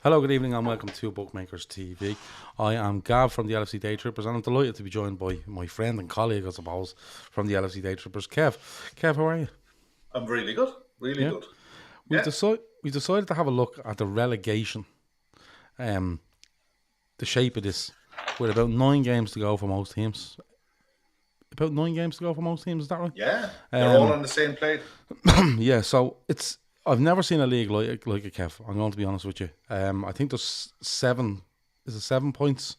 Hello, good evening, and welcome to Bookmakers TV. I am Gav from the LFC Day Trippers, and I'm delighted to be joined by my friend and colleague, I suppose, from the LFC Day Trippers, Kev. Kev, how are you? I'm really good. Really Yeah, good. we've Yeah. decided to have a look at the relegation, um, the shape of this, with about 9 games to go for most teams. About 9 games to go for most teams, is that right? Yeah. They're all Um, on the same plate. yeah. So it's I've never seen a league like a Kev. I'm going to be honest with you. I think there's seven. Is it 7 points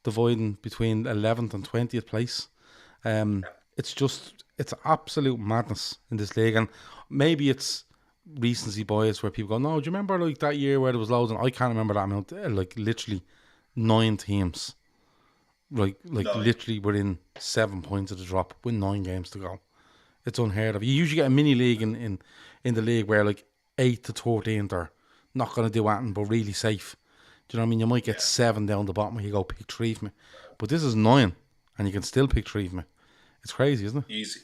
dividing between 11th and 20th place? Um, it's absolute madness in this league, and maybe it's recency bias where people go, "No, do you remember like that year where there was loads?" And I can't remember that amount. Like literally 9 teams, like Nine. literally within 7 points of the drop with 9 games to go. It's unheard of. You usually get a mini league in the league where like 8 to 13 are not going to do anything but really safe. Do you know what I mean? You might get Yeah. 7 down the bottom where you go pick three from me, but this is 9, and you can still pick three from me. It's crazy, isn't it? Easy.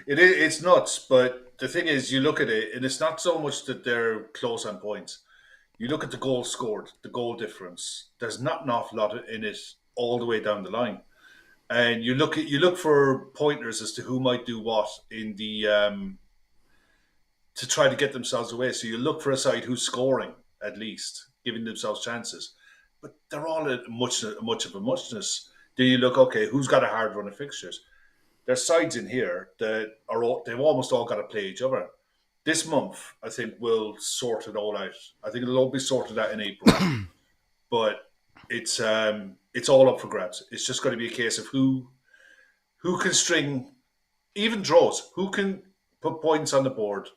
It is. It's nuts. But the thing is, you look at it, and it's not so much that they're close on points. You look at the goal scored, the goal difference. There's not an awful lot in it all the way down the line. And you look for pointers as to who might do what in the to try to get themselves away. So you look for a side who's scoring at least, giving themselves chances. But they're all at much of a muchness. Then you look, okay, who's got a hard run of fixtures? There's sides in here that they've almost all got to play each other. This month, I think we'll sort it all out. I think it'll all be sorted out in April, but it's all up for grabs. It's just going to be a case of who can string even draws, who can put points on the board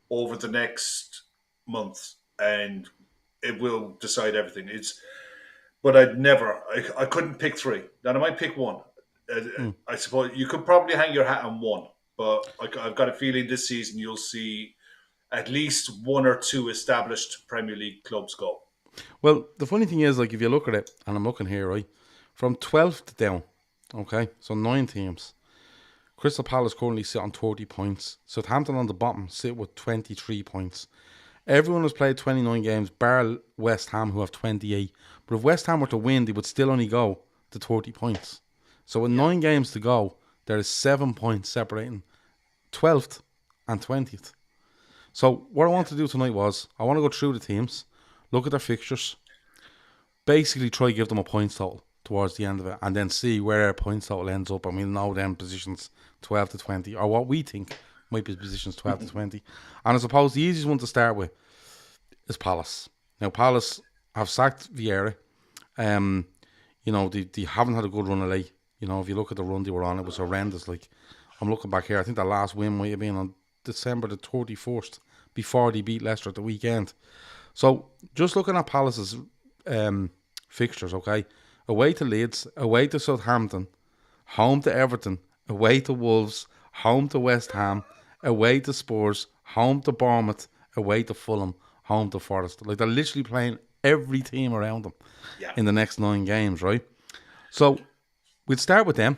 over the next month, and it will decide everything. But I couldn't pick three. Then I might pick one. Hmm. I suppose you could probably hang your hat on one, but I've got a feeling this season you'll see at least one or two established Premier League clubs go. Well, the funny thing is, like, if you look at it, and I'm looking here, right, from 12th down, okay, so 9 teams. Crystal Palace currently sit on 30 points. Southampton on the bottom sit with 23 points. Everyone has played 29 games, bar West Ham, who have 28. But if West Ham were to win, they would still only go to 30 points. So with Yeah, 9 games to go, there is 7 points separating 12th and 20th. So what I yeah, want to do tonight was, I want to go through the teams, look at their fixtures, basically try give them a points total towards the end of it, and then see where their points total ends up, and we'll know them positions 12 to 20, or what we think might be positions 12 to 20. And I suppose the easiest one to start with is Palace. Now, Palace have sacked Vieira. Um, they haven't had a good run of late. If you look at the run they were on, it was horrendous. Like, I'm looking back here, I think the last win might have been on December the 31st, before they beat Leicester at the weekend. So, just looking at Palace's fixtures, okay? Away to Leeds, away to Southampton, home to Everton, away to Wolves, home to West Ham, away to Spurs, home to Bournemouth, away to Fulham, home to Forest. Like, they're literally playing every team around them yeah. in the next 9 games, right? So we'll start with them,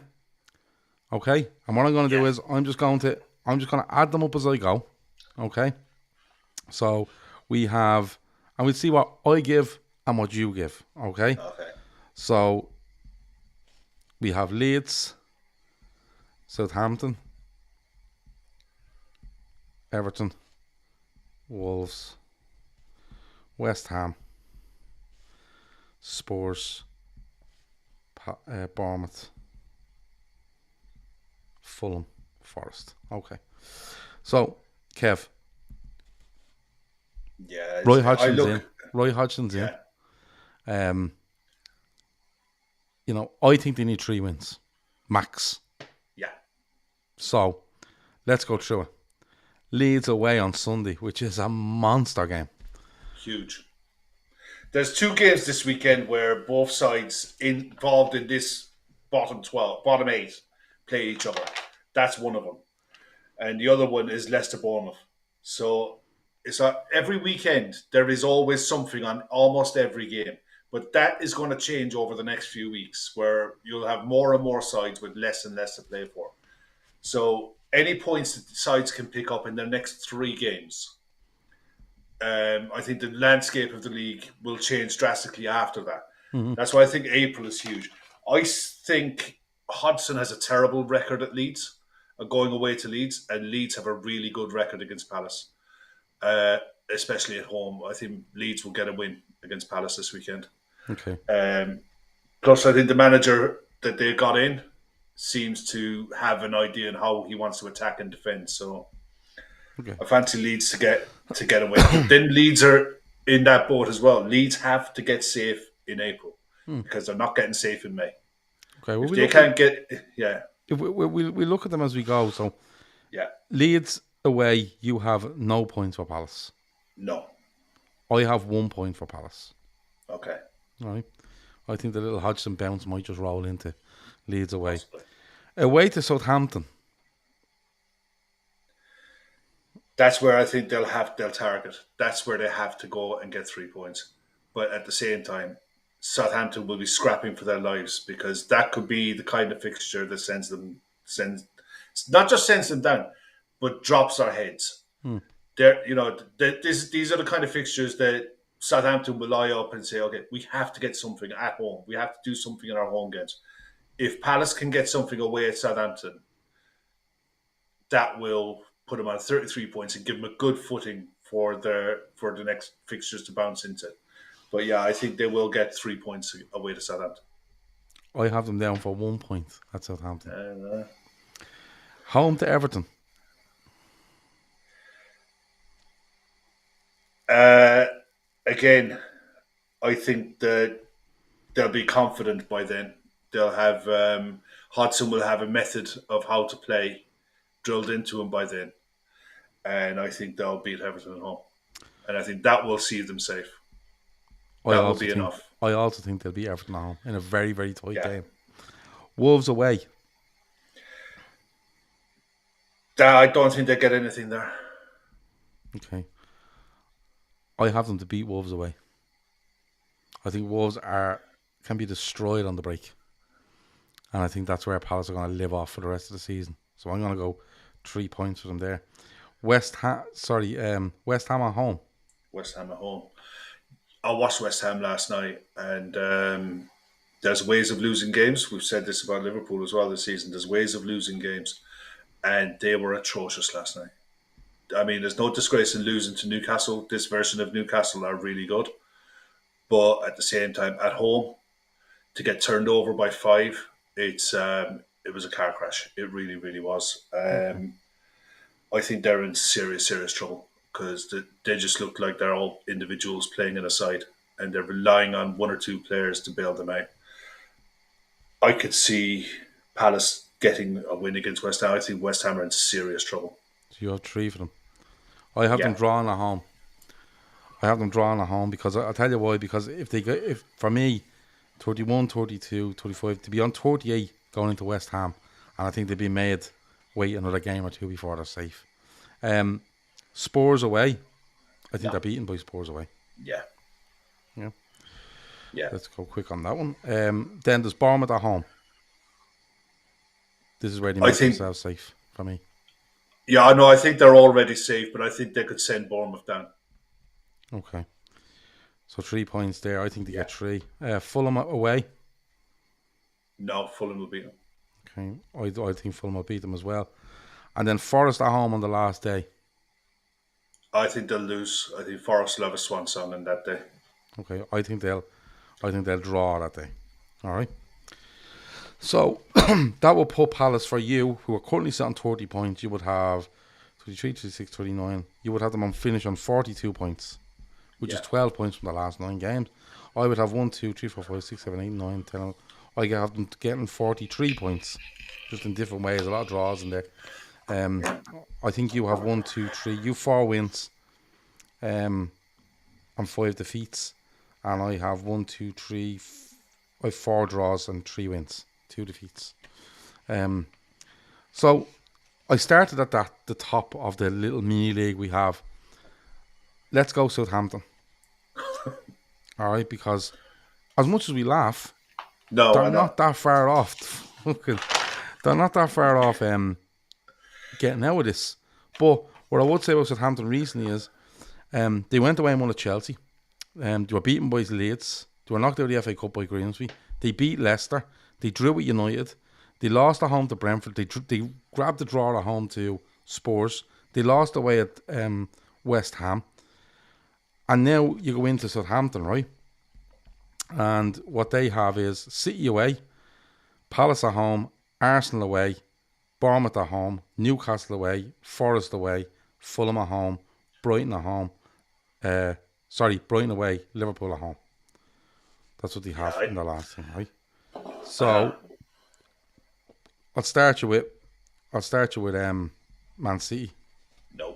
okay? And what I'm going to do Yeah. is I'm just going to add them up as I go, okay? So we have, and we'll see what I give and what you give, okay? Okay. So we have Leeds, Southampton, Everton, Wolves, West Ham, Spurs, Bournemouth, Fulham, Forest. Okay. So, Kev, Yeah. Roy I Hodgson's in. look. Roy Hodgson's in. Yeah. Um, I think they need 3 wins, max. Yeah. So, let's go through it. Leeds away on Sunday, which is a monster game. Huge. There's two games this weekend where both sides involved in this bottom 12, bottom eight, play each other. That's one of them. And the other one is Leicester Bournemouth. So every weekend there is always something on almost every game. But that is going to change over the next few weeks, where you'll have more and more sides with less and less to play for. So any points that the sides can pick up in their next three games I think the landscape of the league will change drastically after that. Mm-hmm. That's why I think April is huge. I think Hodgson has a terrible record at Leeds, going away to Leeds, and Leeds have a really good record against Palace, uh, especially at home. I think Leeds will get a win against Palace this weekend. Okay. Plus, I think the manager that they got in seems to have an idea on how he wants to attack and defend. So Okay. I fancy Leeds to get away. But then Leeds are in that boat as well. Leeds have to get safe in April because they're not getting safe in May. Okay. Well, If they can't get, yeah, if we look at them as we go. So yeah, Leeds away, you have no points for Palace. no, I have 1 point for Palace. okay, All right. I think the little Hodgson bounce might just roll into Leeds away. possibly. Away to Southampton. That's where I think they'll target. That's where they have to go and get 3 points. But at the same time, Southampton will be scrapping for their lives because that could be the kind of fixture that sends not just sends them down, but drops our heads. They're, these are the kind of fixtures that Southampton will lie up and say, okay, we have to get something at home. We have to do something in our home games. If Palace can get something away at Southampton, that will put them on 33 points and give them a good footing for the next fixtures to bounce into. But yeah, I think they will get 3 points away to Southampton. I have them down for 1 point at Southampton. And, Home to Everton. again, I think that they'll be confident by then. They'll have Hodgson will have a method of how to play drilled into him by then, and I think they'll beat Everton at home, and I think that will see them safe. That will be enough. I also think they'll beat Everton at home in a very, very tight Yeah. game. Wolves away. I don't think they get anything there. Okay. I have them to beat Wolves away. I think Wolves can be destroyed on the break. And I think that's where Palace are going to live off for the rest of the season. So I'm going to go 3 points for them there. West Ham at home. West Ham at home. I watched West Ham last night, and there's ways of losing games. We've said this about Liverpool as well this season. There's ways of losing games, and they were atrocious last night. I mean, there's no disgrace in losing to Newcastle. This version of Newcastle are really good, but at the same time, at home, to get turned over by 5, it was a car crash. It really, really was. I think they're in serious, serious trouble because they just look like they're all individuals playing in a side, and they're relying on 1 or 2 players to bail them out. I could see Palace getting a win against West Ham. I think West Ham are in serious trouble. So you have 3 for them. I have them drawing at home. I have them drawing at home because I'll tell you why. Because if for me, 31, 32, 35, to be on 38 going into West Ham, and I think they'd be made wait another game or 2 before they're safe. Spurs away. I think they're beaten by Spurs away. Yeah. Let's go quick on that one. Then there's Bournemouth at home. This is where they make themselves safe for me. Yeah, I know. I think they're already safe, but I think they could send Bournemouth down. Okay. So 3 points there. I think they get 3. Fulham away. No, Fulham will beat them. Okay. I think Fulham will beat them as well. And then Forest at home on the last day. I think they'll lose. I think Forest will have a swan song on that day. Okay. I think they'll draw that day. All right. So that will put Palace for you, who are currently sitting on 30 points. You would have 33, 36, 39. You would have them on finish on 42 points, which is 12 points from the last 9 games. I would have 1, 2, 3, 4, 5, 6, 7, 8, 9, 10. I have them getting 43 points, just in different ways. A lot of draws in there. I think you have 1, 2, 3. You 4 wins, and 5 defeats, and I have 1, 2, 3. I have 4 draws and 3 wins, 2 defeats. So I started at the top of the little mini league we have. Let's go Southampton. All right, because as much as we laugh, they're not that far off. They're not that far off getting out of this. But what I would say about Southampton recently is They went away and won at Chelsea. They were beaten by Leeds. They were knocked out of the FA Cup by Grimsby. They beat Leicester. They drew at United. They lost at home to Brentford. They grabbed the draw at home to Spurs. They lost away at West Ham. And now you go into Southampton, right? And what they have is City away, Palace at home, Arsenal away, Bournemouth at home, Newcastle away, Forest away, Fulham at home, Brighton at home. Brighton away, Liverpool at home. That's what they have in the last thing, right? So I'll start you with Man City. No.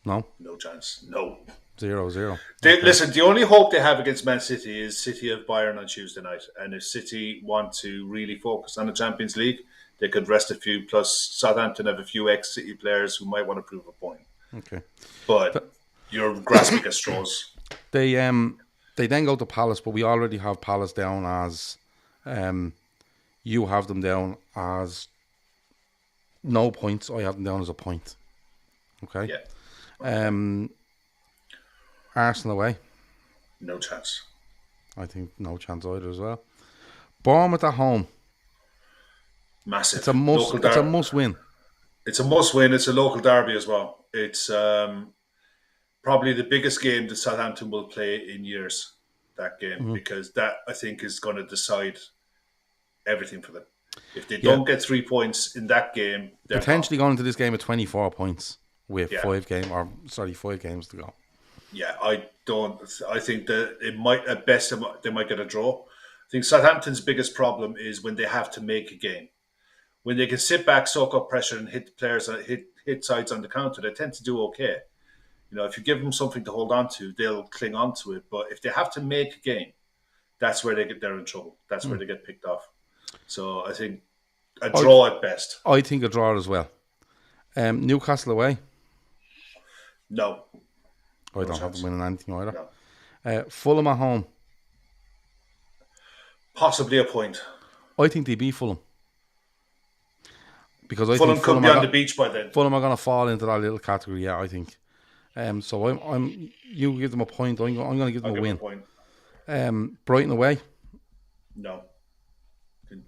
No? No chance. No. 0-0. Listen, the only hope they have against Man City is City of Bayern on Tuesday night. And if City want to really focus on the Champions League, they could rest a few. Plus, Southampton have a few ex-City players who might want to prove a point. Okay. But you're grasping at straws. They then go to Palace, but we already have Palace down as... you have them down as no points. I have them down as a point. Okay? Yeah. Arsenal away. No chance. I think no chance either as well. Bournemouth at home. Massive. It's a must win. It's a must win. It's a local derby as well. It's probably the biggest game that Southampton will play in years, that game, because that, I think, is going to decide everything for them. If they don't get 3 points in that game, they're potentially going into this game at 24 points with 5 games to go. Yeah, I think that it might, at best, they might get a draw. I think Southampton's biggest problem is when they have to make a game. When they can sit back, soak up pressure, and hit players, hit sides on the counter, they tend to do okay. You know, if you give them something to hold on to, they'll cling on to it. But if they have to make a game, that's where they're in trouble. That's where they get picked off. So I think a draw at best. I think a draw as well. Newcastle away. No. I don't have them winning anything either. No. Fulham at home. Possibly a point. I think they beat Fulham. Because I Fulham think could be on the beach by then. Fulham are going to fall into that little category, I think. So you give them a point. I'm going to give them a win. Brighton away. No.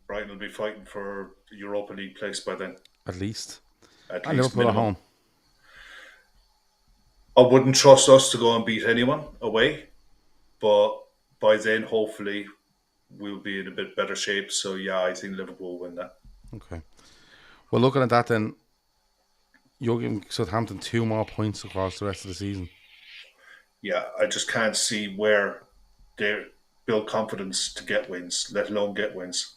Brighton will be fighting for Europa League place by then. At least. And Liverpool at home. I wouldn't trust us to go and beat anyone away, but by then, hopefully, we'll be in a bit better shape. So, yeah, I think Liverpool will win that. Okay. Well, looking at that then, you're giving Southampton 2 more points across the rest of the season. Yeah, I just can't see where they build confidence to get wins, let alone get wins.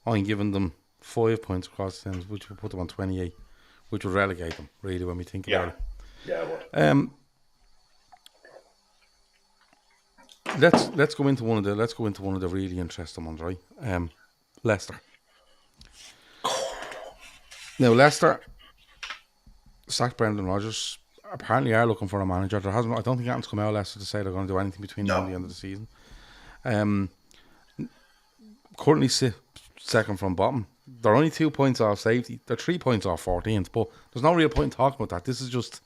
I'm giving them 5 points across the season, which will put them on 28, which will relegate them, really, when we think about it. Yeah, well. Let's go into one of the really interesting ones, right? Leicester. Now Leicester sacked Brendan Rodgers. Apparently are looking for a manager. I don't think anything's come out of Leicester to say they're going to do anything between now and the end of the season. Currently second from bottom. They're only 2 points off safety. They're 3 points off 14th, but there's no real point in talking about that. This is just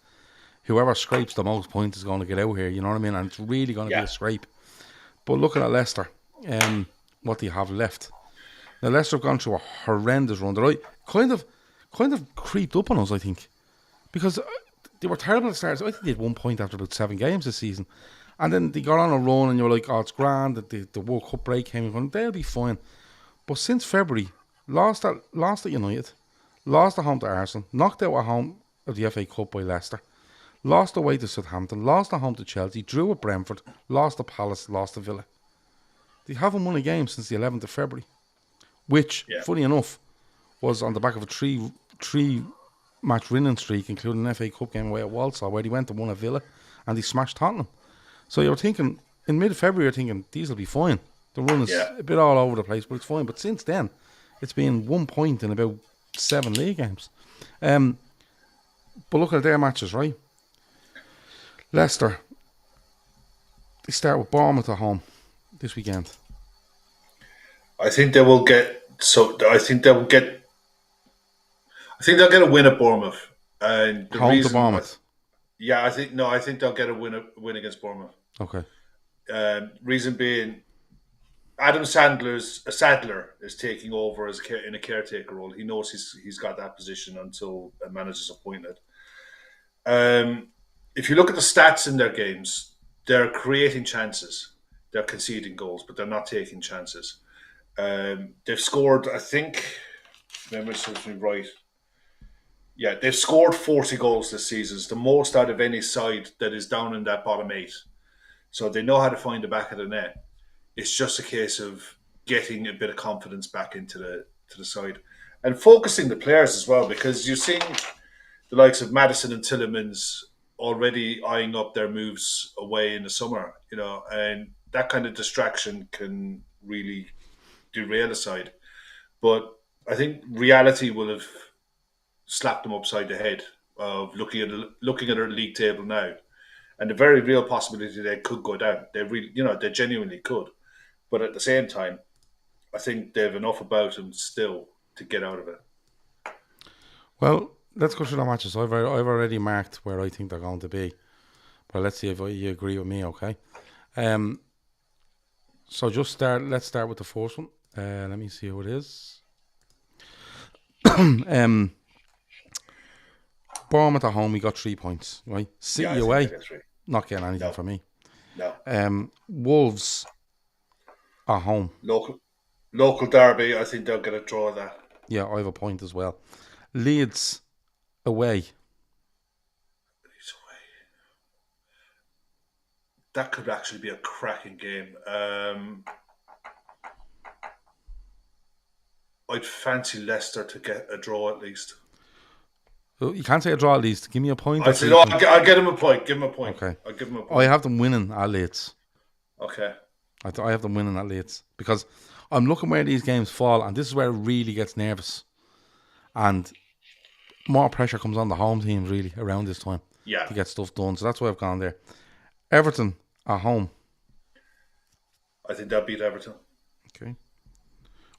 whoever scrapes the most points is going to get out here, you know what I mean? And it's really going to be a scrape. But looking at Leicester, what do you have left? Now, Leicester have gone through a horrendous run. They're kind of creeped up on us, I think. Because they were terrible at the start. I think they had 1 point after about 7 games this season. And then they got on a run and you were like, oh, it's grand. The World Cup break came in. They'll be fine. But since February, lost at United, lost at home to Arsenal, knocked out at home of the FA Cup by Leicester, lost away to Southampton, lost at home to Chelsea, drew at Brentford, lost to Palace, lost to Villa. They haven't won a game since the 11th of February, which, funny enough, was on the back of a three match winning streak, including an FA Cup game away at Walsall, where they went and won at Villa, and they smashed Tottenham. So you were thinking, in mid-February, you're thinking, these will be fine. The run is a bit all over the place, but it's fine. But since then, it's been 1 point in about 7 league games. But look at their matches, right? Leicester, they start with Bournemouth at home this weekend. I think they'll get a win at Bournemouth. And home to Bournemouth. Yeah, I think they'll get a win against Bournemouth. Okay. Reason being, Adam Sadler is taking over in a caretaker role. He knows he's got that position until a manager's appointed. Um, if you look at the stats in their games, they're creating chances. They're conceding goals, but they're not taking chances. They've scored, I think, memory serves me right. Yeah, they've scored 40 goals this season. It's the most out of any side that is down in that bottom eight. So they know how to find the back of the net. It's just a case of getting a bit of confidence back into the side and focusing the players as well, because you're seeing the likes of Madison and Tillemans already eyeing up their moves away in the summer, and that kind of distraction can really derail a side. But I think reality will have slapped them upside the head of looking at their league table now, and the very real possibility they could go down. They genuinely could. But at the same time, I think they have enough about them still to get out of it. Well, let's go through the matches. I've already marked where I think they're going to be. But let's see if you agree with me, okay? So let's start with the first one. Let me see who it is. Bournemouth at home, we got 3 points, right? City away, not getting anything from me. No. Wolves at home. Local derby, I think they'll get a draw of that. Yeah, I have a point as well. Leeds away. That could actually be a cracking game. I'd fancy Leicester to get a draw at least. You can't say a draw at least. Give me a point. I say no. I'll get him a point. Give him a point. Okay. I'll give him a point. I have them winning at Leeds. Okay. I have them winning at Leeds because I'm looking where these games fall, and this is where it really gets nervous, and more pressure comes on the home teams really around this time to get stuff done. So that's why I've gone there. Everton at home. I think they'll beat Everton. Okay.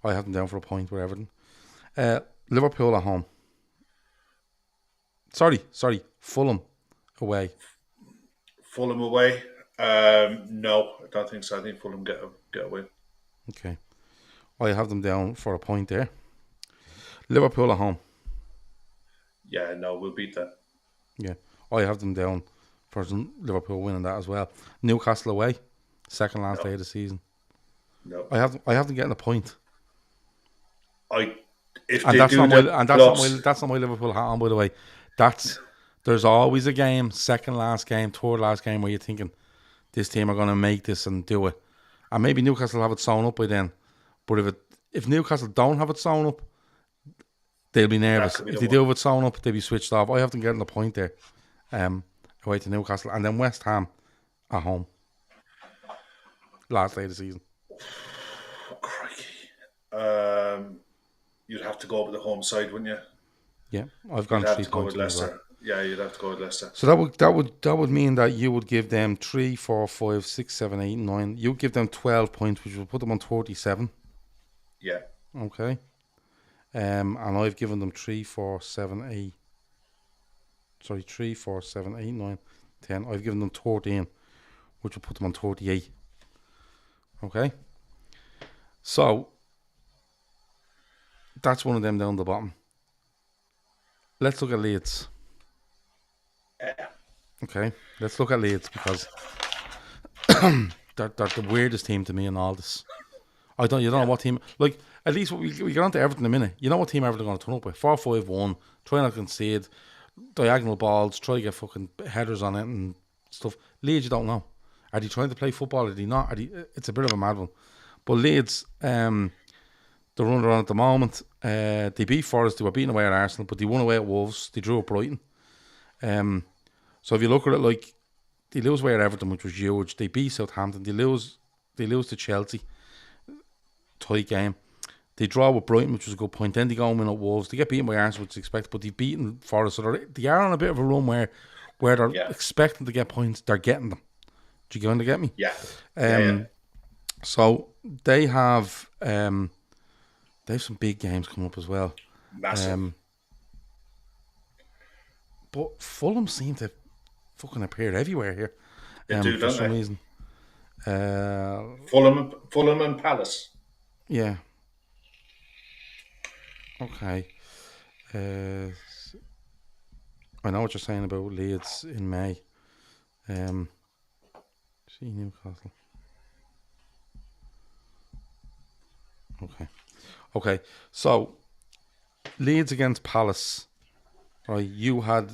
I have them down for a point with Everton. Liverpool at home. Sorry. Fulham away. Fulham away? No, I don't think so. I think Fulham get a win. Okay. I have them down for a point there. Liverpool at home. Yeah, no, we'll beat them. Yeah. I have them down for Liverpool winning that as well. Newcastle away. Second last day of the season. No. I have them getting a point. That's not my Liverpool hat on, by the way. There's always a game, second last game, third last game, where you're thinking this team are going to make this and do it, and maybe Newcastle will have it sewn up by then. But if Newcastle don't have it sewn up, they'll be nervous. If they do have it sewn up, they'll be switched off. I have them getting a point there, away to Newcastle, and then West Ham at home. Last day of the season. Oh, crikey. You'd have to go with the home side, wouldn't you? Yeah, I've gone 3 points with Leicester. Well. Yeah, you'd have to go with Leicester. So that would mean that you would give them 3, 4, 5, 6, 7, 8, 9. You give them 12 points, which will put them on 37. Yeah. Okay. And I've given them 3, 4, 7, 8. Sorry, 3, 4, 7, 8, 9, 10. I've given them 13, which will put them on 38. Okay. So that's one of them down the bottom. Let's look at Leeds. Yeah. Okay, let's look at Leeds because they're the weirdest team to me in all this. You don't know what team. Like, at least we get on to Everton in a minute. You know what team Everton are going to turn up with? 4-5-1, try not to concede, diagonal balls, try to get fucking headers on it and stuff. Leeds, you don't know. Are they trying to play football? Are they not? It's a bit of a mad one. But Leeds, they're running around at the moment. They beat Forest. They were beaten away at Arsenal, but they won away at Wolves. They drew at Brighton. So if you look at it, like, they lose away at Everton, which was huge. They beat Southampton. They lose to Chelsea. Tight game. They draw with Brighton, which was a good point. Then they go and win at Wolves. They get beaten by Arsenal, which is expected, but they've beaten Forest. So they are on a bit of a run where they're expecting to get points. They're getting them. Do you going to get me? Yeah. So they have some big games coming up as well. Massive. But Fulham seem to fucking appear everywhere here. They do, For don't some they? reason. Fulham and Palace. Yeah. Okay. I know what you're saying about Leeds in May. See Newcastle. Okay. Okay. So Leeds against Palace. Right. You had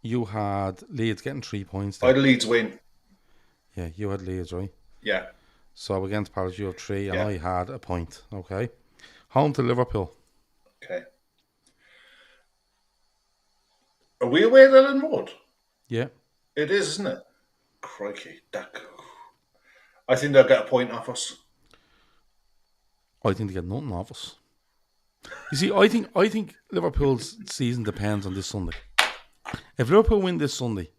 Leeds getting 3 points I there. had Leeds win. Yeah, you had Leeds, right? Yeah. So against Palace you have 3 and Yeah. I had a point. Okay. Home to Liverpool. Okay. Are we away at Ellen Road? Yeah. It is, isn't it? Crikey. I think they'll get a point off us. I think they get nothing off us. You see, I think Liverpool's season depends on this Sunday. If Liverpool win this Sunday,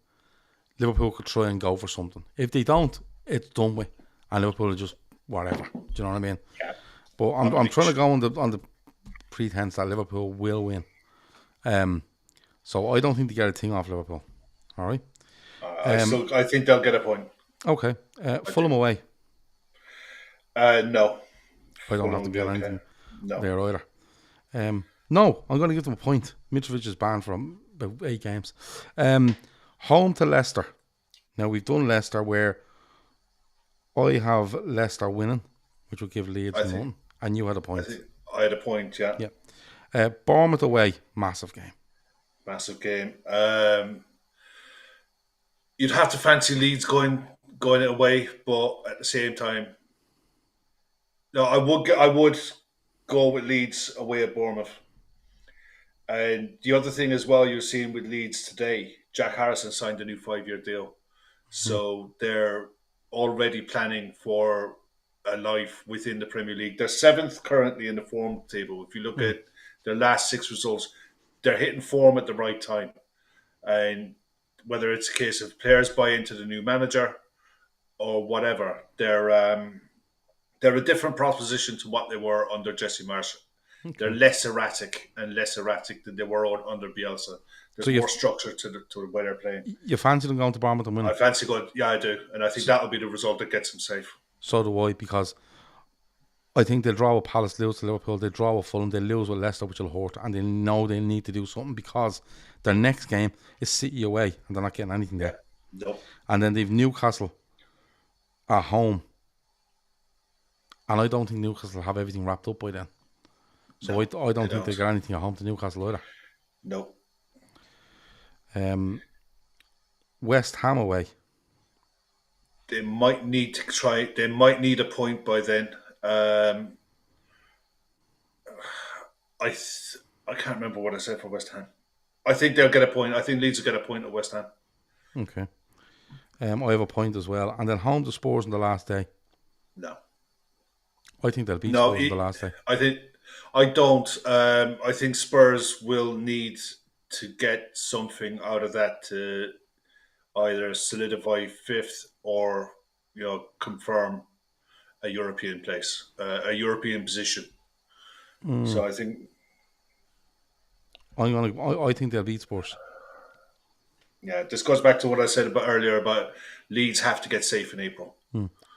Liverpool could try and go for something. If they don't, it's done with, and Liverpool are just whatever. Do you know what I mean? Yeah. But I'm trying to go on the pretense that Liverpool will win. So I don't think they get a thing off Liverpool. All right. I think they'll get a point. Okay. Fulham away. No. I don't Fulham have to will be get okay. anything No. there either. No, I'm going to give them a point. Mitrovic is banned from about 8 games. Home to Leicester. Now, we've done Leicester where I have Leicester winning, which will give Leeds nothing, and you had a I point. think I had a point, yeah. Yeah. Bournemouth away, massive game. Massive game. You'd have to fancy Leeds going away, but at the same time, no, I would go with Leeds away at Bournemouth. And the other thing as well, you're seeing with Leeds today, Jack Harrison signed a new 5-year deal, so they're already planning for a life within the Premier League. They're 7th currently in the form table. If you look at their last 6 results, they're hitting form at the right time, and whether it's a case of players buy into the new manager or whatever, they're a different proposition to what they were under Jesse Marshall. Okay. They're less erratic than they were under Bielsa. There's more structure to the way they're playing. You fancy them going to Bournemouth and winning? I fancy going, yeah, I do. And I think that'll be the result that gets them safe. So do I, because I think they'll draw with Palace, lose to Liverpool, they'll draw with Fulham, they'll lose with Leicester, which will hurt, and they know they need to do something because their next game is City away, and they're not getting anything there. No. And then they've Newcastle at home. And I don't think Newcastle will have everything wrapped up by then. So I don't think they got anything at home to Newcastle either. No. West Ham away. They might need to try. They might need a point by then. I can't remember what I said for West Ham. I think they'll get a point. I think Leeds will get a point at West Ham. Okay. I have a point as well. And then home to Spurs on the last day. No. I think they'll beat Spurs on the last day. I don't. I think Spurs will need to get something out of that to either solidify 5th or confirm a European place, a European position. So I think I think they'll beat Spurs. Yeah, this goes back to what I said earlier about Leeds have to get safe in April.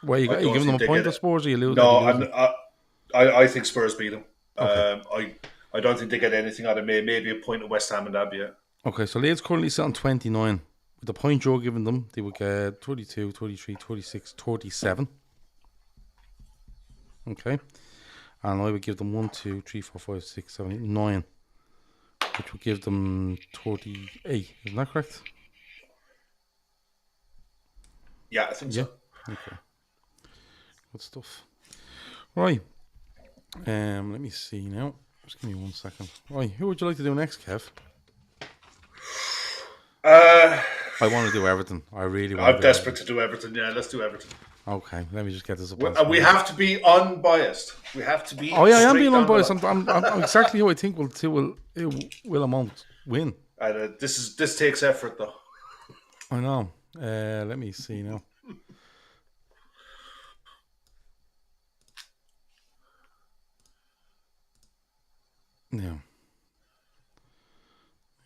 Well, are you giving them a point to Spurs or you lose? No, I think Spurs beat them. Okay. I don't think they get anything out of May. Maybe a point at West Ham and that'd be it. Okay, so Leeds currently sit on 29. With the point you're giving them, they would get 32, 33, 36, 37. Okay. And I would give them 1, 2, 3, 4, 5, 6, 7, 8, 9. Which would give them 38. Isn't that correct? Yeah, I think so. Okay. Good stuff. Right. Let me see now. Just give me 1 second. Right, who would you like to do next, Kev? I want to do Everton. I really want I'm desperate to do Everton. Yeah, let's do Everton. Okay, let me just get this up. We have to be unbiased. We have to be. Oh yeah, I am being unbiased. I'm exactly who I think will amount win. This takes effort, though. I know. Let me see now. Now,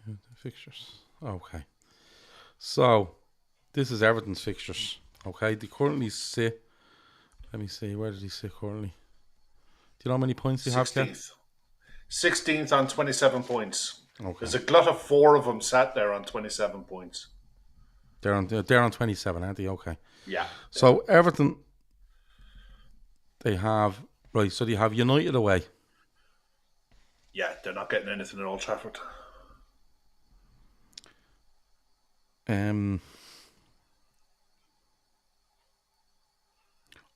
the fixtures. Okay. So, this is Everton's fixtures. Okay, they currently sit. Let me see, where did he sit currently? Do you know how many points they have, Kev? 16th. 16th on 27 points. Okay, There's a glut of 4 of them sat there on 27 points. they're on 27, aren't they? Okay. Yeah. So Everton, they have right. So they have United away. Yeah, they're not getting anything at Old Trafford.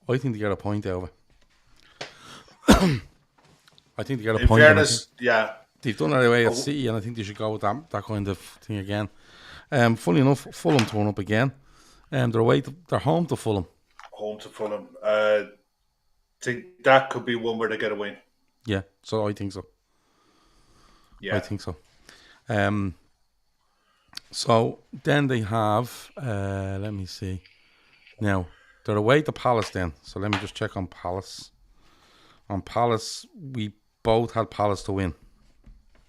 I think they get a point out of it. I think they get a In point. fairness, yeah. They've done it away at Oh, City, and I think they should go with that kind of thing again. Funny enough, Fulham turn up again. They're home to Fulham. home to Fulham. Think that could be one where they get a win. Yeah, so I think so. Yeah. I think so. So then they have. Let me see. Now they're away to Palace. Then, so let me just check on Palace. On Palace, we both had Palace to win.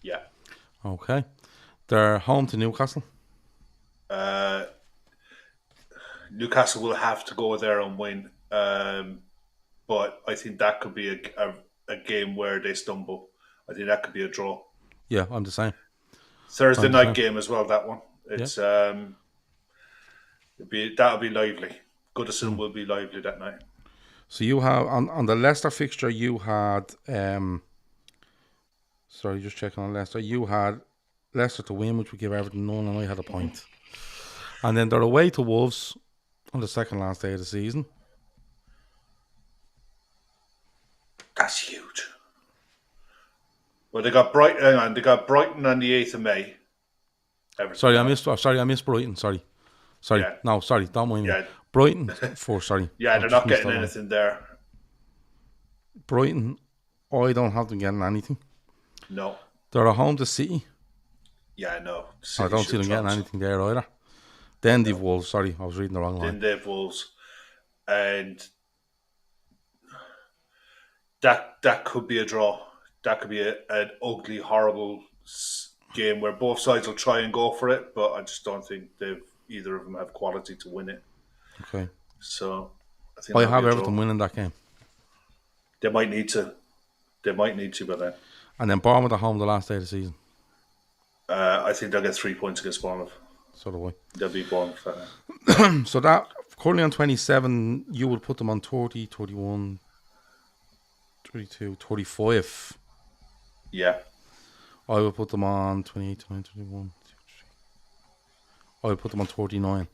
Yeah. Okay, they're home to Newcastle. Newcastle will have to go there and win. But I think that could be a game where they stumble. I think that could be a draw. Yeah, I'm the same. Thursday I'm the night same. game as well, that one. Yeah. It's that'll be lively. Goodison will be lively that night. So you have on the Leicester fixture, you had sorry, just checking on Leicester. You had Leicester to win, which would give Everton none, and I had a point. And then they're away to Wolves on the second last day of the season. That's huge. Well, they got Brighton. Hang on, they got Brighton on the 8th of May. Everton. Sorry, I missed Brighton. Sorry. Yeah. No, sorry, don't mind me. Yeah. Brighton for sorry. Yeah, I they're just not missed getting that one. anything there. Brighton, I don't have them getting anything. No. They're at home to City. Yeah, no. I don't see them getting anything there either. Then they've Wolves. Sorry, I was reading the wrong line. Then they've Wolves. And that could be a draw. That could be an ugly, horrible game where both sides will try and go for it, but I just don't think either of them have quality to win it. Okay. So I think I that'll have be a Everton draw. winning that game. They might need to. They might need to by then. And then Bournemouth at home the last day of the season. I think they'll get 3 points against Bournemouth. So do They'll be Bournemouth that night. So that currently on 27, you would put them on 30, 31, 32, 35. Yeah. I would put them on 28, 29, 31. I would put them on 39.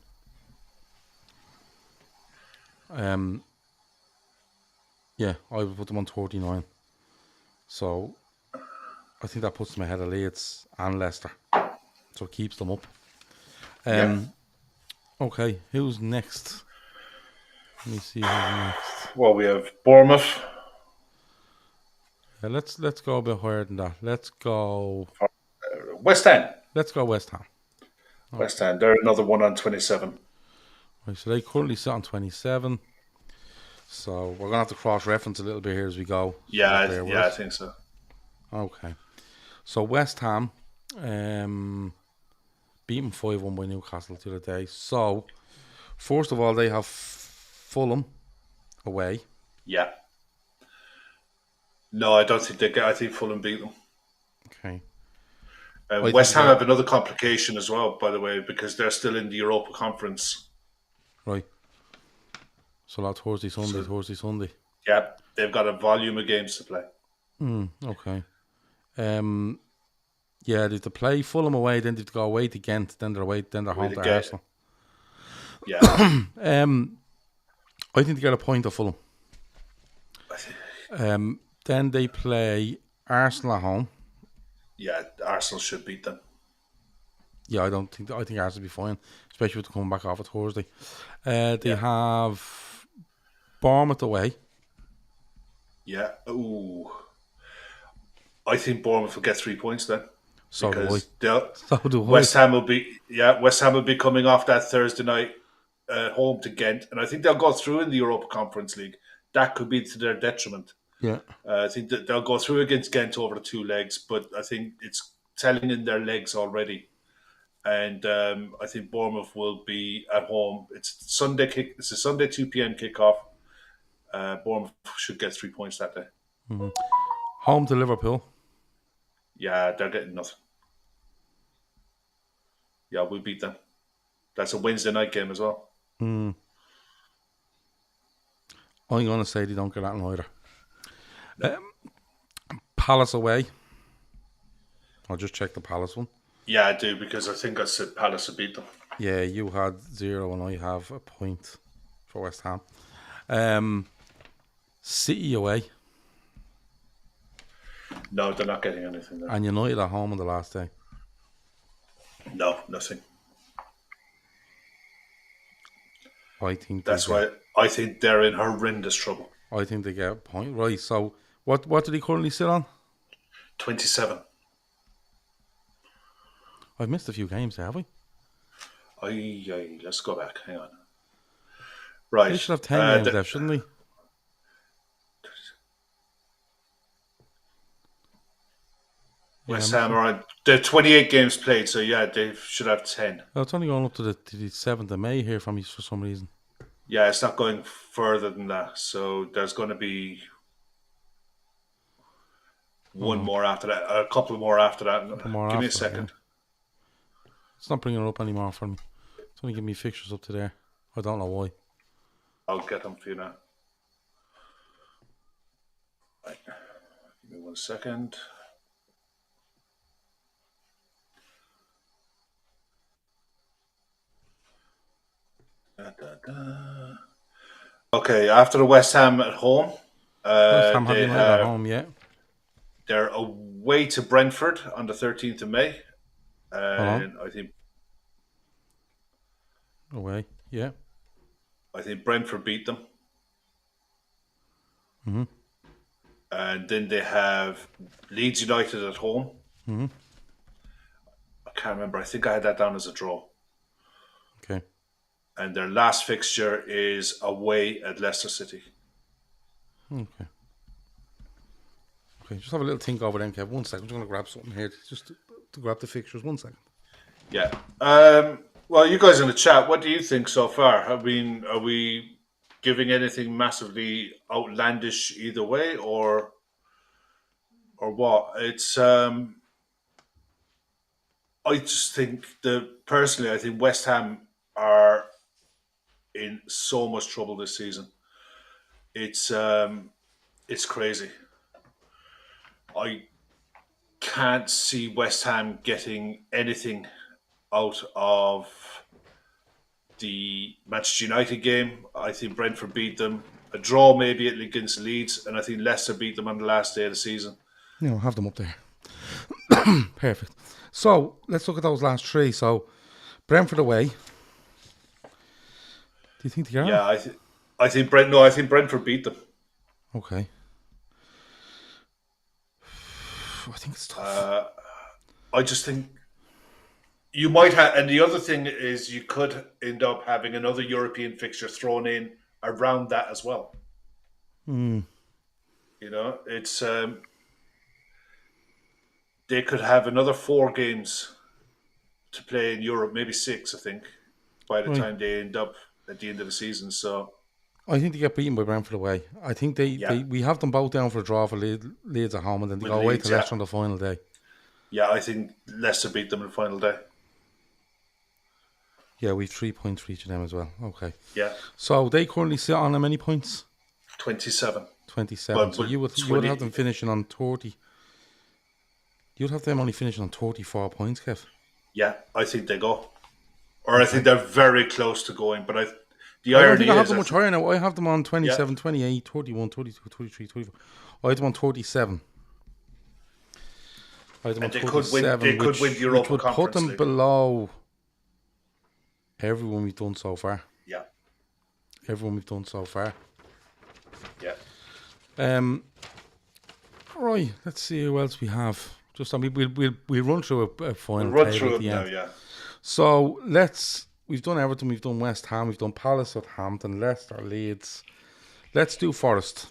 Yeah, I would put them on 39. So I think that puts them ahead of Leeds and Leicester. So it keeps them up. Okay, who's next? Let me see who's next. Well, we have Bournemouth. Yeah, let's go a bit higher than that. Let's go West Ham. West Ham. West Ham. They're another one on 27. Right, so they currently sit on 27. So we're gonna have to cross-reference a little bit here as we go. Yeah, I think so. Okay. So West Ham, beaten 5-1 by Newcastle the other day. So first of all, they have Fulham away. Yeah. No, I don't think they get. I think Fulham beat them. Okay. West Ham have another complication as well, by the way, because they're still in the Europa Conference. Right. So that's Thursday, Sunday. Yeah, they've got a volume of games to play. Okay. Yeah, they have to play Fulham away, then they have to go away to Ghent, then they're home to Arsenal. Yeah. I think they get a point of Fulham. Then they play Arsenal at home. Yeah, Arsenal should beat them. Yeah, I think Arsenal will be fine, especially with coming back off a Thursday. They have Bournemouth away. Yeah. Ooh. I think Bournemouth will get 3 points then. So because do I. West Ham will be coming off that Thursday night home to Ghent, and I think they'll go through in the Europa Conference League. That could be to their detriment. Yeah. I think that they'll go through against Ghent over the 2 legs, but I think it's telling in their legs already. and I think Bournemouth will be at home. It's a Sunday 2 p.m. kickoff. Bournemouth should get 3 points that day. Home to Liverpool. Yeah, they're getting nothing. Yeah, we beat them. That's a Wednesday night game as well. I'm going to say they don't get that either. No. Palace away. I'll just check the Palace one. Yeah, I do, because I think I said Palace would beat them. Yeah, you had 0 and I have a point for West Ham. City away. No, they're not getting anything there. And United at home on the last day. No, nothing. I think That's why I think they're in horrendous trouble. I think they get a point. Right, so what do they currently sit on? 27. I've missed a few games there, have we? Let's go back. Hang on. Right. They should have 10 games left, shouldn't they? West Ham are on. They're 28 games played, so yeah, they should have 10. Well, it's only going up to the 7th of May here from me for some reason. Yeah, it's not going further than that. So there's going to be one more after that, a couple more after that. Give me a second. Yeah. It's not bringing it up anymore for me. It's only giving me fixtures up to there. I don't know why. I'll get them for you now. Right. Give me 1 second. Okay, after the West Ham at home, West Ham have United at home, yeah. They're away to Brentford on the 13th of May. And I think away, yeah. I think Brentford beat them. Mm-hmm. And then they have Leeds United at home. Mm-hmm. I can't remember. I think I had that down as a draw. Okay. And their last fixture is away at Leicester City. Okay. Okay, just have a little think over them, Kev. 1 second. I'm just going to grab something here just to grab the fixtures. 1 second. Yeah. Well, you guys in the chat, what do you think so far? I mean, are we giving anything massively outlandish either way, or what? It's I just think personally, I think West Ham are in so much trouble this season. It's crazy. I can't see West Ham getting anything out of the Manchester United game. I think Brentford beat them. A draw maybe against Leeds, and I think Leicester beat them on the last day of the season. Yeah, I'll have them up there. Perfect. So let's look at those last three. So Brentford away. Do you think they are? Yeah, I think Brentford beat them. Okay. I think it's tough. I just think you might have, and the other thing is you could end up having another European fixture thrown in around that as well. You know, it's they could have another 4 games to play in Europe, maybe 6, I think, by the time they end up at the end of the season. So I think they get beaten by Brentford away. I think we have them both down for a draw for Leeds at home, and then they go away to Leicester on the final day. Yeah, I think Leicester beat them on the final day. Yeah, we've 3 points for each of them as well. Okay. Yeah. So they currently sit on how many points? 27. 27. So you would have them finishing on 30. You'd have them only finishing on 34 points, Kev. Yeah, I think they go. Or I think they're very close to going, but I don't think I have them much higher now. I have them on 27, 28, 31, 32, 33, 34. I have them on 37. And they could win the Europa Conference. Put them below everyone we've done so far. Yeah. Everyone we've done so far. Yeah. Right, let's see who else we have. Just we'll run through a final We'll run table through at the it now, end. yeah. So we've done Everton, we've done West Ham, we've done Palace, Southampton, Leicester, Leeds. Let's do Forest.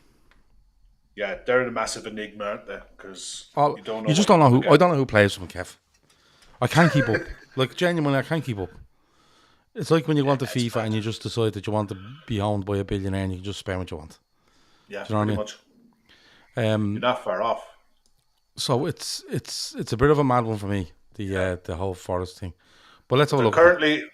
Yeah, they're the massive enigma, aren't they? Because you just don't know who. I don't know who plays for them, Kev. I can't keep up. Like, genuinely, I can't keep up. It's like when you want the It's FIFA mad. and you just decide that you want to be owned by a billionaire and you can just spend what you want. Yeah, Do you know pretty what much. I mean? You're not far off. So it's a bit of a mad one for me, Yeah. the whole Forest thing. But let's have a They're look at it. currently,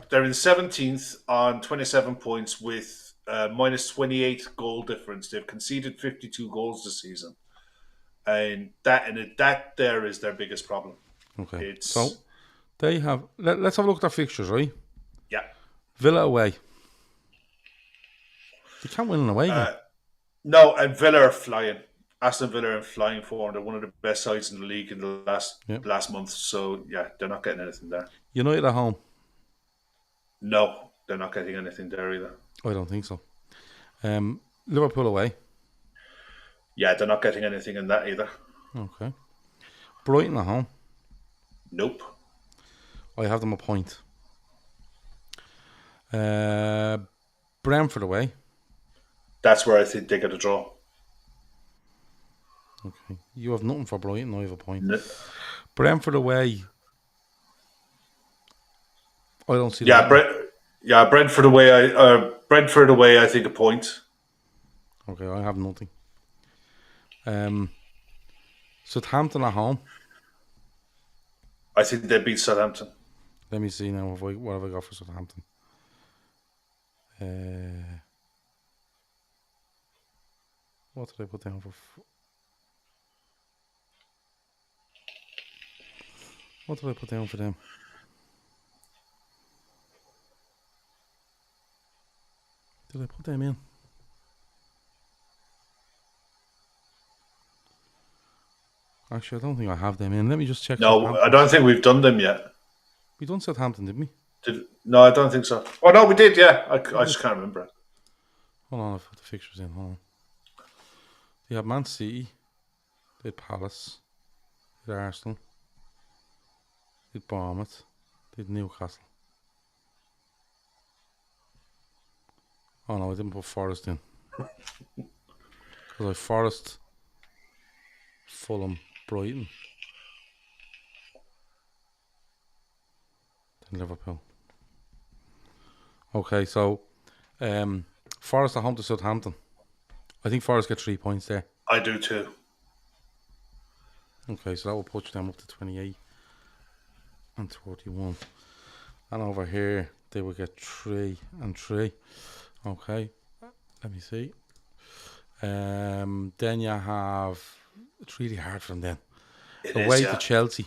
they're in 17th on 27 points with minus 28 goal difference. They've conceded 52 goals this season, and that there is their biggest problem. Okay. So It's they have. Let's have a look at their fixtures, right? yeah. Villa away. They can't win an away game. No, and Villa are flying. Aston Villa are in flying form. They're one of the best sides in the league in the Yep. last month. So yeah, they're not getting anything there. United at home. No, they're not getting anything there either. I don't think so. Liverpool away. Yeah, they're not getting anything in that either. Okay. Brighton at home. Nope. I have them a point. Brentford away. That's where I think they get a draw. Okay. You have nothing for Brighton. I have a point. No. Brentford away. I don't see Yeah, that. Brentford away. Brentford away. I think a point. Okay, I have nothing. Southampton at home. I think they beat Southampton. Let me see now what have I got for Southampton. What did I put down for? What did I put down for them? Did I put them in? Actually, I don't think I have them in. Let me just check. No, I don't think we've done them yet. We done Southampton, didn't we? No, I don't think so. Oh no, we did. Yeah, I just can't remember it. Hold on, I put the fixtures in. Hold on. You have Man City, they had Palace, they had Arsenal, they had Bournemouth, they had Newcastle. Oh no, I didn't put Forest in. Because I Forest, Fulham, Brighton, then Liverpool. Okay, so Forest at home to Southampton. I think Forest get 3 points there. I do too. Okay, so that will push them up to 28 and 31. And over here, they will get 3 and 3. Okay, let me see. Then you have... It's really hard for them then. Away to Chelsea.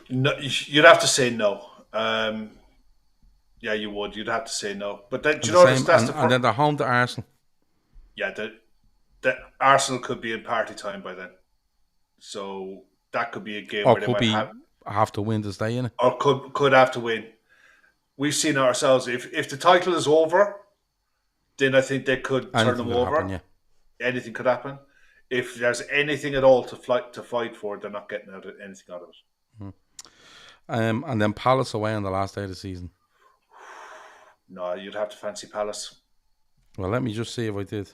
No, you'd have to say no. Yeah, you would. You'd have to say no. But then, do you notice that's and then they're home to Arsenal. Yeah, the Arsenal could be in party time by then. So that could be a game where they might have to win to stay in it. Or could have to win. We've seen it ourselves. If the title is over, then I think they could turn them over. Happen, yeah. Anything could happen. If there's anything at all to fight for, they're not getting anything out of it. And then Palace away on the last day of the season. No, you'd have to fancy Palace. Well, let me just see if I did.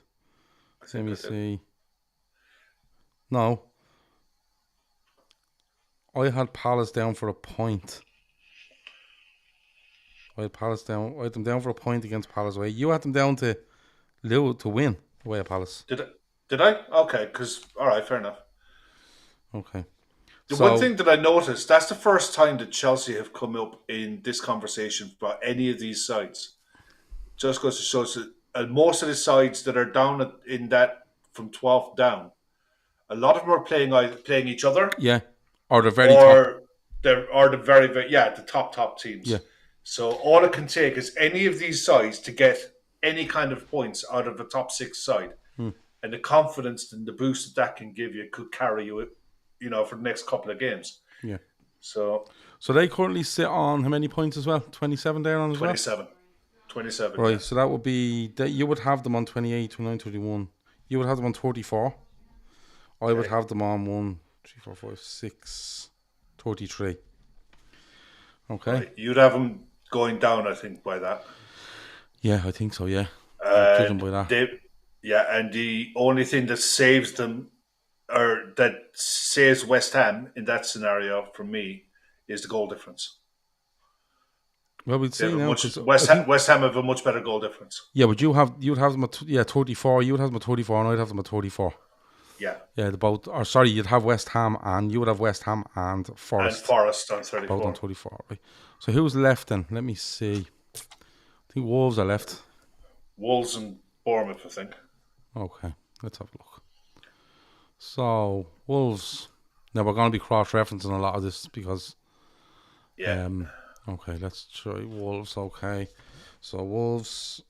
Let me see. No. I had Palace down for a point. I had them down for a point against Palace away. You had them down to win away at Palace. Did I? Okay, all right, fair enough. Okay. The one thing that I noticed, that's the first time that Chelsea have come up in this conversation about any of these sides. Just goes to show that most of the sides that are down in that from 12th down, a lot of them are playing each other. Yeah. Or the very top. The top teams. Yeah. So all it can take is any of these sides to get any kind of points out of the top 6 side. And the confidence and the boost that can give you could carry you, for the next couple of games. Yeah. So they currently sit on how many points as well? 27 there on as 27. well? 27. Right, yeah. so that would be... you would have them on 28, 29, 31. You would have them on 34. I would have them on 1, 3, 4, 5, 6, 33. Okay. Right. You'd have them going down, I think, by that. Yeah, I think so, yeah. Judging by that. And the only thing that saves them or that saves West Ham in that scenario for me is the goal difference. Well, we'll They have see a now much because I think West Ham have a much better goal difference. yeah, but you'd have them at 34. You'd have them at 34, and I'd have them at 34. Yeah, Yeah, the both. Or sorry, you'd have West Ham and you would have West Ham and and Forest Forest on both on 34. 24. Right. So who's left then? Let me see. I think Wolves are left. Wolves and Bournemouth, I think. Okay, let's have a look. So Wolves. Now we're going to be cross-referencing a lot of this because. Yeah, Okay, let's try Wolves. Okay, so Wolves.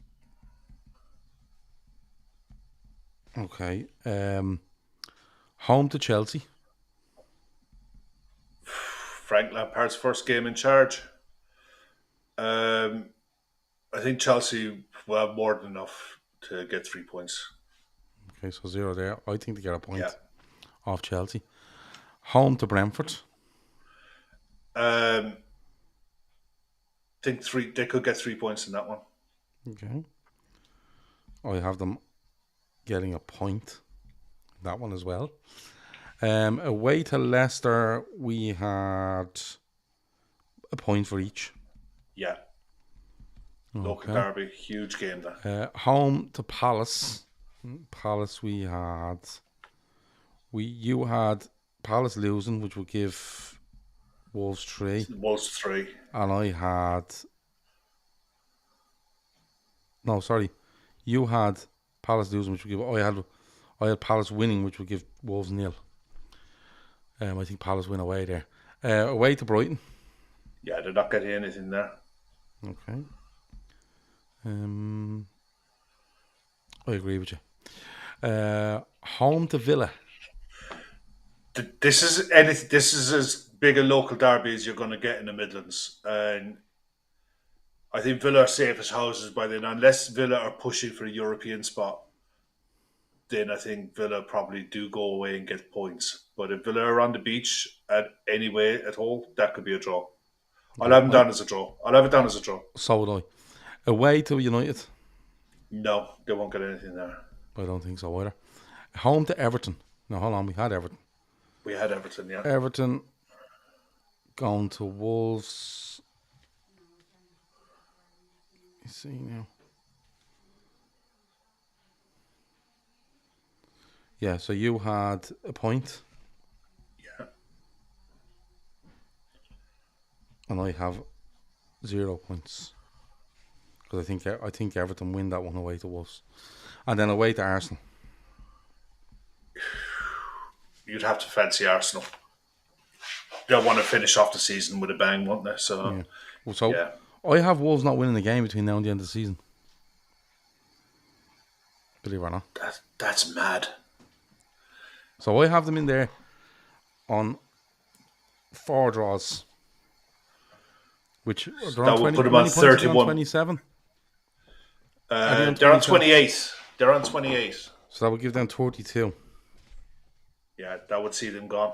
Okay. Home to Chelsea. Frank Lampard's first game in charge. Um, I think Chelsea will have more than enough to get 3 points. Okay, so 0 there. I think they get a Yeah. point off Chelsea. Home to Brentford. I think they could get 3 points in that one. Okay. I have them getting a point. That one as well. Away to Leicester, we had a point for each. Yeah. Local Okay. derby, huge game there. Home to Palace. Palace, you had Palace losing, which would give Wolves 3, Wolves 3. and I had no, sorry, you had Palace losing, which would give I had Palace winning, which would give Wolves 0. I think Palace win away there. Away to Brighton. Yeah, they're not getting anything there. Okay. I agree with you. Home to Villa. This is as big a local derby as you're going to get in the Midlands, and I think Villa are safe as houses by then, unless Villa are pushing for a European spot. Then I think Villa probably do go away and get points. But if Villa are on the beach at any way at all, that could be a draw. I'll Yeah, have them down as a draw. I'll have it down as a draw. so would I. Away to United. No, they won't get anything there. I don't think so either. Home to Everton. No, hold on. We had Everton. We had Everton, yeah. Everton going to Wolves. You see now. Yeah, so you had a point, Yeah. and I have 0 points because I think Everton win that one away to Wolves, and then away to Arsenal. You'd have to fancy Arsenal. They'll want to finish off the season with a bang, won't they? So, Yeah. Well, so yeah. I have Wolves not winning the game between now and the end of the season. Believe it or not. That's mad. So I have them in there on 4 draws, which they're on That will 20. put How them on many points are they on? 31. 27. Are they on They're on 27? 28. They're on 28. So that would give them 32. Yeah, that would see them gone.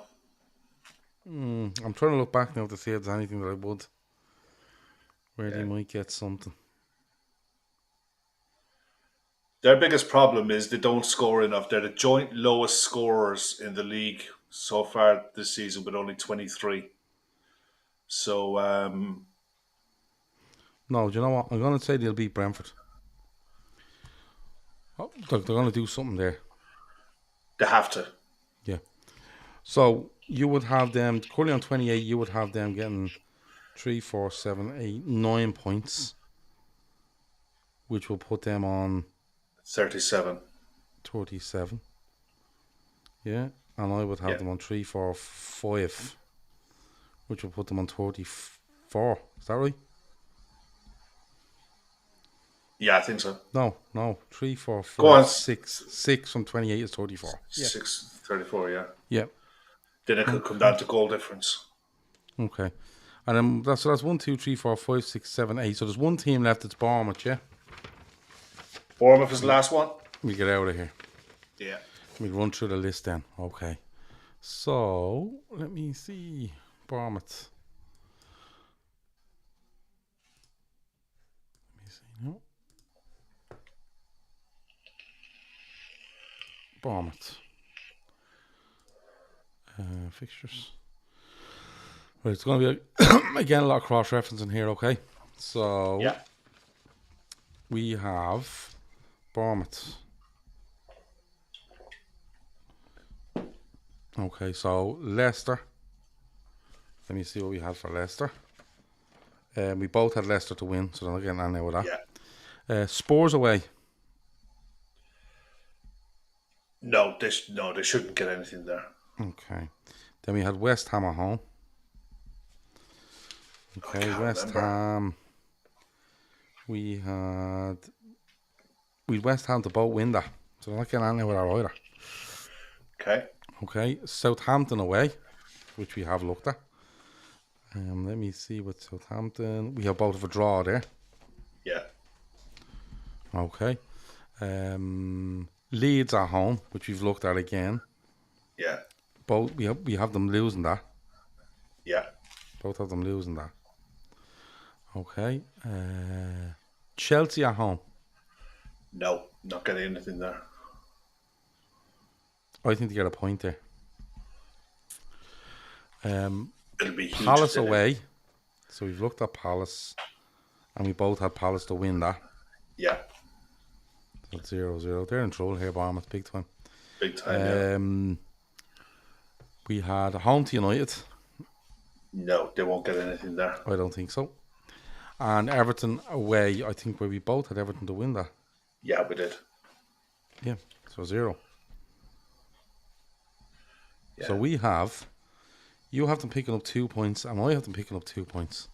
I'm trying to look back now to see if there's anything that I would, where they Yeah. might get something. Their biggest problem is they don't score enough. They're the joint lowest scorers in the league so far this season with only 23. So, No, do you know what? I'm going to say they'll beat Brentford. Oh, they're going to do something there. they have to. Yeah. So you would have them, currently on 28, you would have them getting 3, 4, 7, 8, 9 points, which will put them on 37. 37. Yeah. And I would have Yeah. them on 3, 4, 5, which will put them on 34. Is that right? Yeah, I think so. No. 3, 4, Go on. 5, 6. 6 from 28 is 34. Yeah. 34, yeah. Yeah. Then it could come down to goal difference. Okay. And then that's 1, 2, 3, 4, 5, 6, 7, 8. So there's one team left. It's Bournemouth, yeah? Bournemouth is the last one. We'll get out of here. Yeah. We'll run through the list then. Okay. So, let me see. Bournemouth. Let me see now. Bournemouth. Fixtures. Right, it's going to be, again, a lot of cross-referencing here, okay? So, Yeah. we have Bournemouth. Okay, so Leicester. Let me see what we had for Leicester. We both had Leicester to win, so they're not getting any with that. Yeah. Spurs away. No, they shouldn't get anything there. Okay. Then we had West Ham at home. Okay, West Ham. We had West Ham to both win that, so they're not getting any with that either. Okay. Okay, Southampton away, which we have looked at. Let me see with Southampton. We have both of a draw there. Yeah. Okay. Leeds at home, which we've looked at again. Yeah. Both we have them losing that. Yeah. Both of them losing that. Okay. Chelsea at home. No, not getting anything there. I think they get a point there. It'll be huge. Palace away. So we've looked at Palace, and we both had Palace to win that. Yeah. So 0-0. They're in trouble here, Bournemouth, big time. Big time, We had home to United. No, they won't get anything there. I don't think so. And Everton away, I think where we both had Everton to win that. Yeah, we did. Yeah, so 0. Yeah. So we have, you have them picking up 2 points, and I have them picking up 2 points.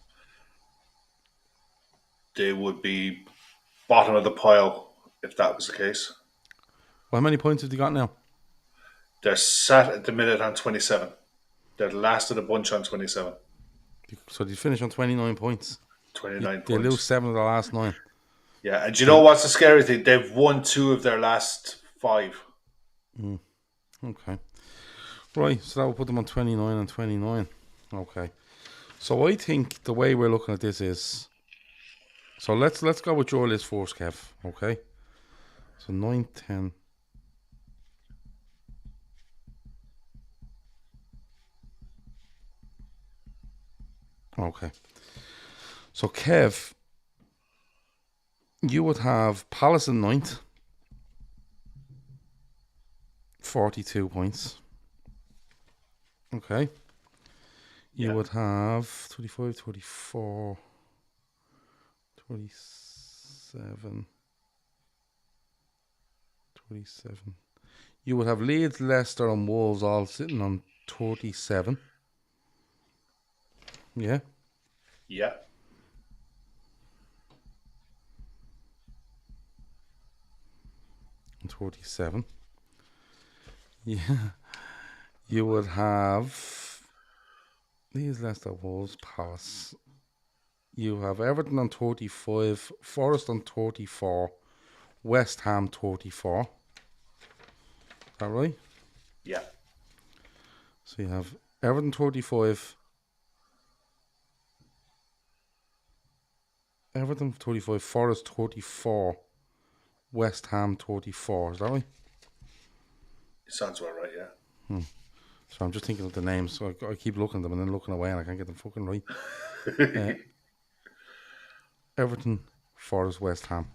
They would be bottom of the pile if that was the case. Well, how many points have they got now? They're sat at the minute on 27. They're the last of the bunch on 27. So they finish on 29 points. 29 They points. lose 7 of the last 9. Yeah, and do you know what's the scary thing? They've won 2 of their last 5. Okay. Right, so that will put them on 29 and 29. Okay. So I think the way we're looking at this is... So let's go with your list first, Kev. Okay? So 9, 10... Okay. So Kev, you would have Palace in 9th. 42 points. Okay. You would have 25, 24, 27. You would have Leeds, Leicester and Wolves all sitting on 37. Yeah. Yeah. And 47. Yeah. You would have Leeds, Leicester, Wolves, Palace. You have Everton on 35, Forest on 34, West Ham 34. Is that right? Yeah. So you have Everton 35, Forest 34, West Ham 34. Is that right? Sounds about right, yeah. So I'm just thinking of the names. So I keep looking at them and then looking away and I can't get them fucking right. Everton, Forest, West Ham.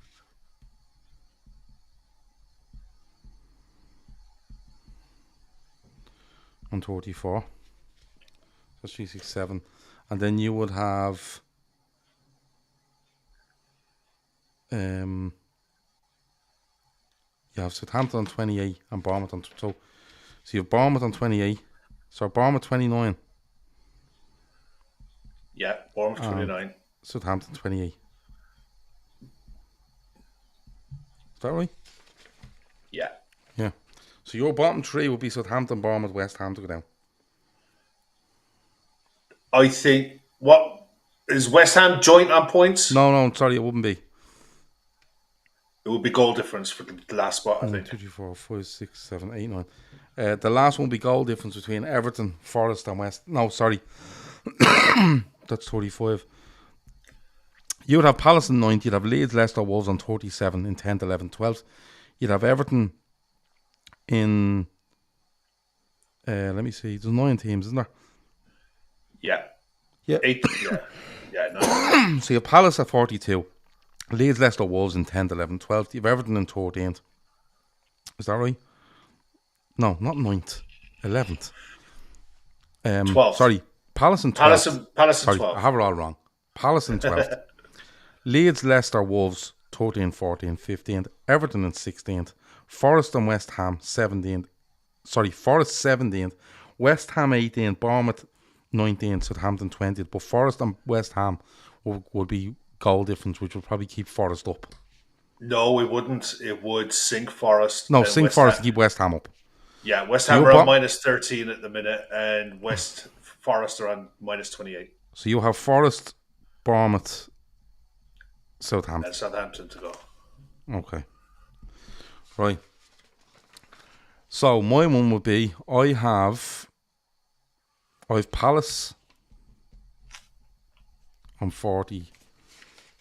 On 34. That's 3, 6, 7. And then you would have you have Southampton on 28 and Bournemouth on so you have Bournemouth on 28. So Bournemouth 29. Yeah, Bournemouth 29. Southampton 28. Is that right? Yeah. Yeah. So your bottom 3 would be Southampton, Bournemouth, West Ham to go down. I think, what, is West Ham joint on points? No, sorry, it wouldn't be. It would be goal difference for the last spot, I think. 2, 3, 4, 5, 6, 7, 8, 9. The last one will be goal difference between Everton, Forest and West. No, sorry. That's 35. You would have Palace in 9th. You'd have Leeds, Leicester, Wolves on 37 in 10th, 11th, 12th. You'd have Everton in Let me see. There's 9 teams, isn't there? Yeah. Yeah. 8. Yeah. 9. So you have Palace at 42. Leeds, Leicester, Wolves in 10th, 11th, 12th. You have Everton in 13th. Is that right? No, not 9th. 11th. 12th. Sorry. Palace in 12th. Palace and Sorry, I 12th. have it all wrong. Palace in 12th. Leeds, Leicester, Wolves 13th, 14th, 15th. Everton in 16th. Forest and West Ham 17th. Sorry, Forest 17th. West Ham 18th. Bournemouth 19th. Southampton 20th. But Forest and West Ham would be goal difference, which would probably keep Forest up. No, it wouldn't. It would sink Forest. No, and sink West Forest Ham. to keep West Ham up. Yeah, West So Ham you're are on bot- minus 13 at the minute, and West Forest are on minus 28. So you have Forest, Bournemouth, Southampton. And Southampton to go. Okay. Right. So my one would be I have Palace on 40.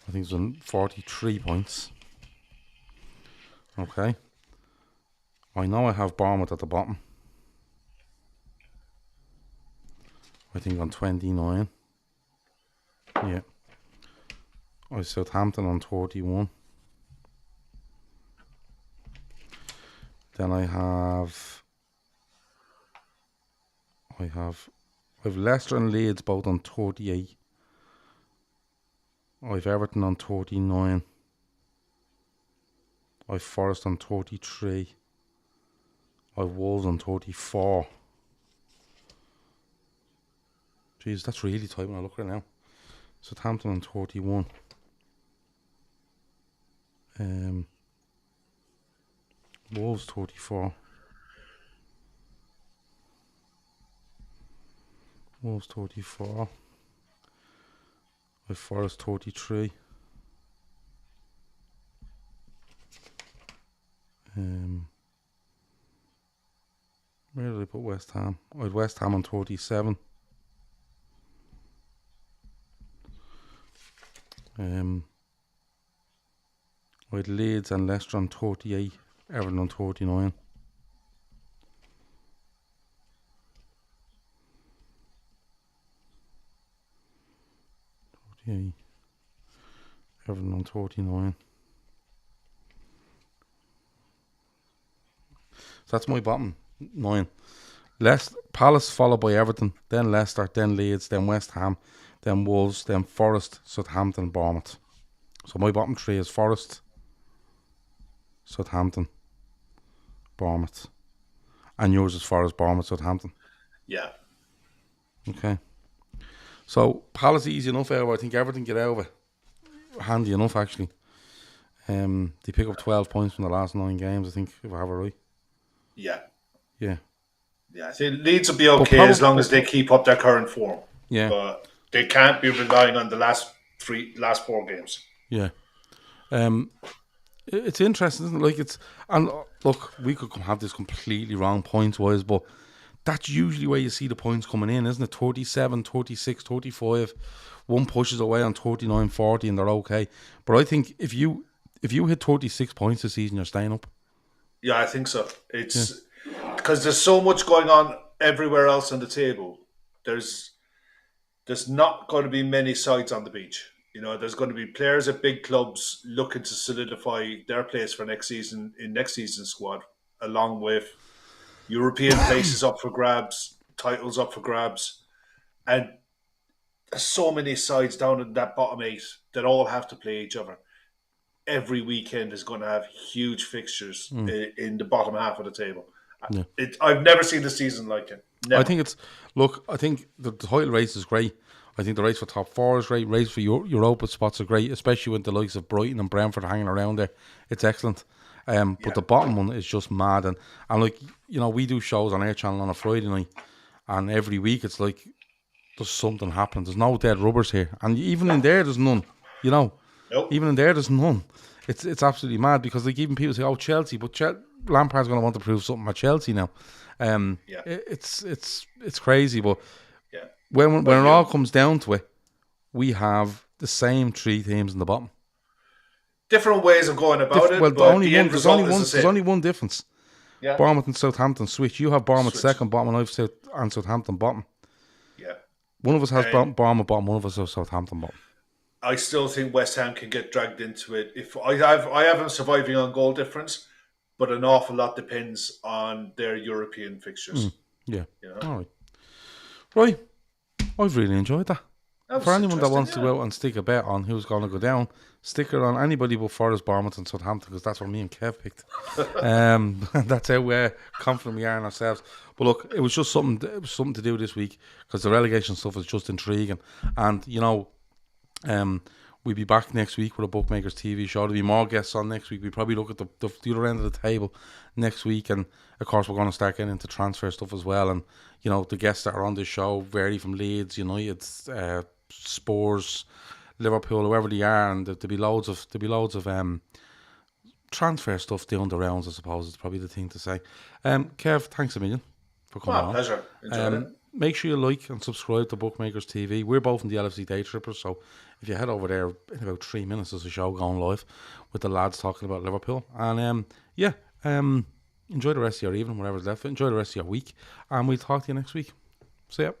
I think it's on 43 points. Okay. I know I have Bournemouth at the bottom. I think on 29. Yeah. I have Southampton on 31. Then I have Leicester and Leeds both on 38. I have Everton on 39. I have Forest on 33. I have Wolves on 34. Jeez, that's really tight when I look at it now. Southampton on 31. Wolves 34. Wolves 34. With Forest 33. Where did I put West Ham? I had West Ham on 37. I had Leeds and Leicester on 38. Everton on 39. Everton on 39. So that's my bottom 9. Palace followed by Everton, then Leicester, then Leeds, then West Ham, then Wolves, then Forest, Southampton, Bournemouth. So my bottom 3 is Forest, Southampton, Bournemouth. And yours is Forest, Bournemouth, Southampton. Yeah. Okay. So Palace easy enough out of it. I think Everton get out of it handy enough actually. They pick up 12 points from the last 9 games, I think, if I have it right. Yeah. Yeah. Yeah, I think Leeds will be okay as long as they keep up their current form. Yeah. But they can't be relying on the last 4 games. Yeah. It's interesting, isn't it? Like look, we could have this completely wrong points wise, but that's usually where you see the points coming in, isn't it? 37, 36, 35. One pushes away on 39, 40 and they're okay. But I think if you hit 36 points this season, you're staying up. Yeah, I think so. It's because there's so much going on everywhere else on the table. There's not going to be many sides on the beach. You know, there's going to be players at big clubs looking to solidify their place for next season in next season's squad, along with European places up for grabs, titles up for grabs, and there's so many sides down in that bottom 8 that all have to play each other. Every weekend is going to have huge fixtures in the bottom half of the table. Yeah. I've never seen a season like it. Never. I think the title race is great. I think the race for top 4 is great. Race for Europa spots are great, especially with the likes of Brighton and Brentford hanging around there. It's excellent. But the bottom one is just mad. And like, you know, we do shows on our channel on a Friday night, and every week it's like there's something happening. There's no dead rubbers here. And even in there, there's none. You know? Nope. Even in there, there's none. It's absolutely mad because like even people say, oh, Chelsea, but Lampard's going to want to prove something at Chelsea now. It's crazy, but when it all comes down to it, we have the same 3 teams in the bottom. Different ways of going about it. Well, but the end result is the same. There's only one difference. Yeah. Bournemouth and Southampton switch. You have Bournemouth Switch. second bottom, and I've and Southampton bottom. Yeah. One of us has And Bournemouth bottom, one of us has Southampton bottom. I still think West Ham can get dragged into it. If I have them surviving on goal difference, but an awful lot depends on their European fixtures. Yeah. You know? All right. Right. I've really enjoyed that. That was For anyone that interesting, wants to yeah. go out and stick a bet on who's going to go down, stick it on anybody but Forest, Bournemouth and Southampton, because that's what me and Kev picked. That's how confident we are in ourselves. But look, it was just something to do this week, because the relegation stuff is just intriguing. And, you know, we'll be back next week with a Bookmakers TV show. There'll be more guests on next week. We probably look at the other end of the table next week. And, of course, we're going to start getting into transfer stuff as well. And, you know, the guests that are on this show vary from Leeds, United, Spurs, Liverpool, whoever they are. And there'll be loads of transfer stuff down the rounds, I suppose. It's probably the thing to say. Kev, thanks a million for coming on. Pleasure. Enjoyed it. Make sure you like and subscribe to Bookmakers TV. We're both in the LFC Day Trippers, so if you head over there in about 3 minutes, there's a show going live with the lads talking about Liverpool. And enjoy the rest of your evening, whatever's left. Enjoy the rest of your week, and we'll talk to you next week. See ya.